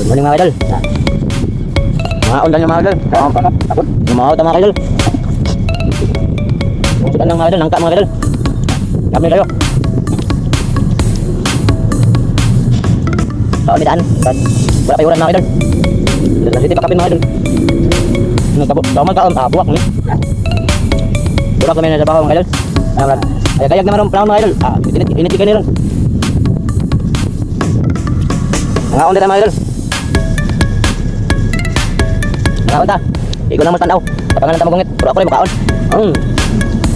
Good morning mga idol. Mga undan yung mga idol. Yung mga mga idol. Pusukan ng mga idol, nangka mga idol. Kami kayo. Daan. Wala pa yung uran mga idol. Dito pakapin mga idol. Tama buwak ni. Buwak kami na sa bahaw mga idol. Ay kayag naman ang panahon mga idol. Initikan nila. Mga undan mga idol. Mga undan. Ikaw na mo tanaw. Kapangalan ta magungit. Pero ako rin makaon.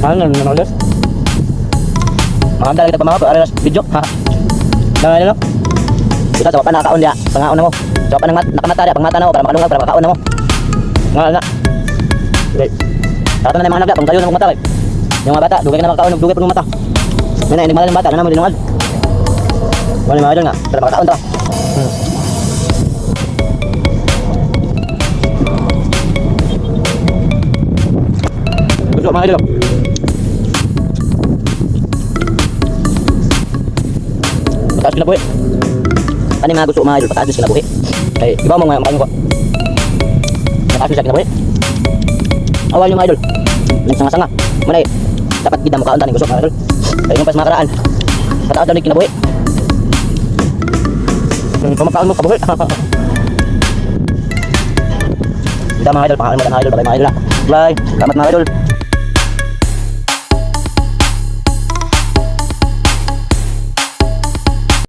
Ano mga idol? Mga undan kita pamahaw. Aras video. Mga idol no? Ito sa papan nakakaon dia, pangaon na mo. Sa papan nakamata dia, pangmata na mo para makalungaw para makaon na mo. Nga. Okay. Tato na mga nagla, pang kayo na mata. Yung mga bata, dugay na makakaon, dugay pag mata. May hindi malang bata, na mo dinungal. Wala mga idol nga, para makakaon to. Gusto mga idol. Mataas na po eh. Ano yung mga gusto mga idol, pataas na kinabuhi. Ay, iba mo nga makain ko. Pataas na kinabuhi. Awal yung mga idol. Nagsanga-sanga. Manay, dapat gida mo kauntan yung gusto mga idol. Ay, yung pas makaraan. Pataas na kinabuhi. Pamakaon mo, kabuhi. Kita mga idol, pangalan mo mga idol, bagay mga idol. Bye, selamat mga idol.